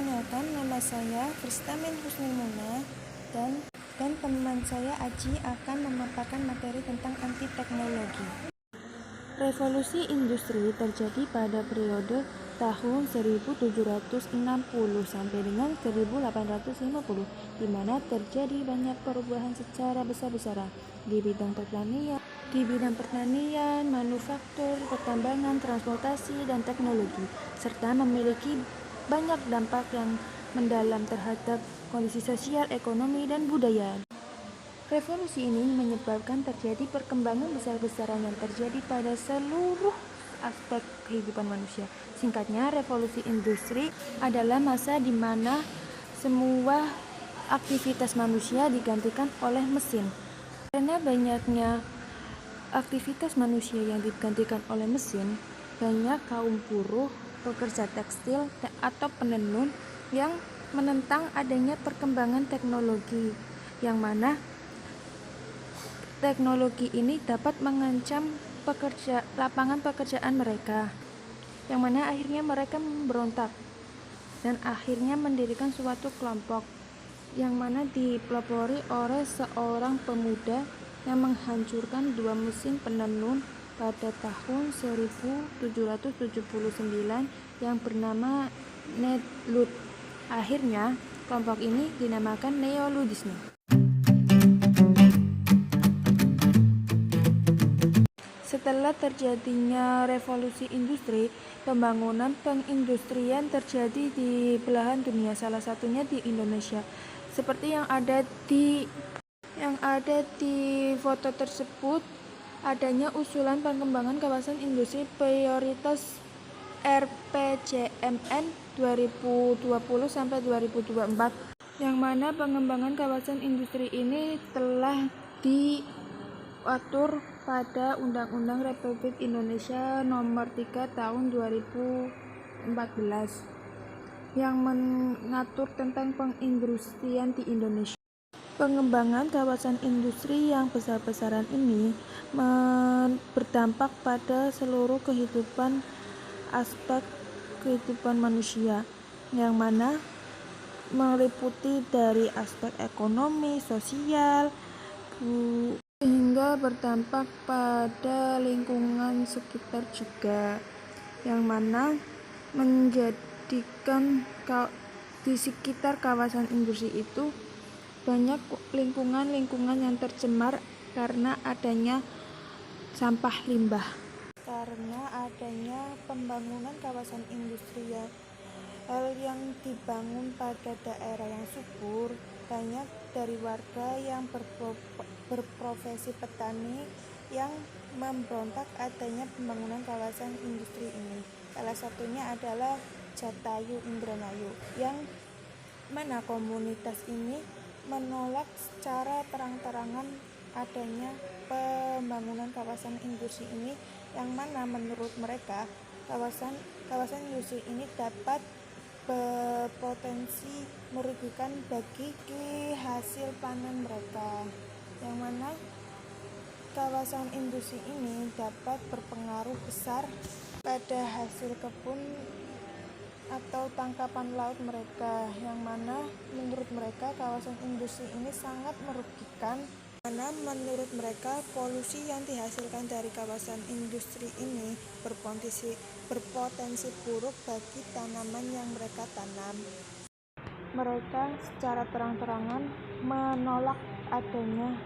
Perkenalkan, nama saya Fristamin Husnimuna dan teman saya Aji akan memaparkan materi tentang anti teknologi. Revolusi industri terjadi pada periode tahun 1760 sampai dengan 1850, di mana terjadi banyak perubahan secara besar-besaran di bidang pertanian, manufaktur, pertambangan, transportasi, dan teknologi, serta memiliki banyak dampak yang mendalam terhadap kondisi sosial, ekonomi, dan budaya. Revolusi ini menyebabkan terjadi perkembangan besar-besaran yang terjadi pada seluruh aspek kehidupan manusia. Singkatnya, revolusi industri adalah masa di mana semua aktivitas manusia digantikan oleh mesin. Karena banyaknya aktivitas manusia yang digantikan oleh mesin, banyak kaum buruh, pekerja tekstil, atau penenun yang menentang adanya perkembangan teknologi, yang mana teknologi ini dapat mengancam lapangan pekerjaan mereka, yang mana akhirnya mereka memberontak dan akhirnya mendirikan suatu kelompok yang mana dipelopori oleh seorang pemuda yang menghancurkan dua mesin penenun pada tahun 1779 yang bernama Neolith. Akhirnya, kelompok ini dinamakan Neolithisme. Setelah terjadinya revolusi industri, pembangunan pengindustrian terjadi di belahan dunia, salah satunya di Indonesia. Seperti yang ada di foto tersebut, adanya usulan pengembangan kawasan industri prioritas RPJMN 2020-2024, yang mana pengembangan kawasan industri ini telah diatur pada Undang-Undang Republik Indonesia Nomor 3 Tahun 2014 yang mengatur tentang pengindustrian di Indonesia. Pengembangan kawasan industri yang besar-besaran ini berdampak pada seluruh aspek kehidupan manusia, yang mana meliputi dari aspek ekonomi, sosial, hingga berdampak pada lingkungan sekitar juga, yang mana menjadikan di sekitar kawasan industri itu banyak lingkungan yang tercemar karena adanya sampah limbah. Karena adanya pembangunan kawasan industrial yang dibangun pada daerah yang subur, banyak dari warga yang berprofesi petani yang memberontak adanya pembangunan kawasan industri ini. Salah satunya adalah Jatayu Indramayu, yang mana komunitas ini menolak secara terang-terangan adanya pembangunan kawasan industri ini, yang mana menurut mereka kawasan industri ini dapat berpotensi merugikan bagi hasil panen mereka, yang mana kawasan industri ini dapat berpengaruh besar pada hasil kebun atau tangkapan laut mereka, yang mana menurut mereka kawasan industri ini sangat merugikan, karena menurut mereka polusi yang dihasilkan dari kawasan industri ini berpotensi buruk bagi tanaman yang mereka tanam. Mereka secara terang-terangan menolak adanya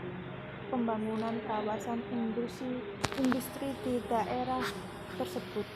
pembangunan kawasan industri di daerah tersebut.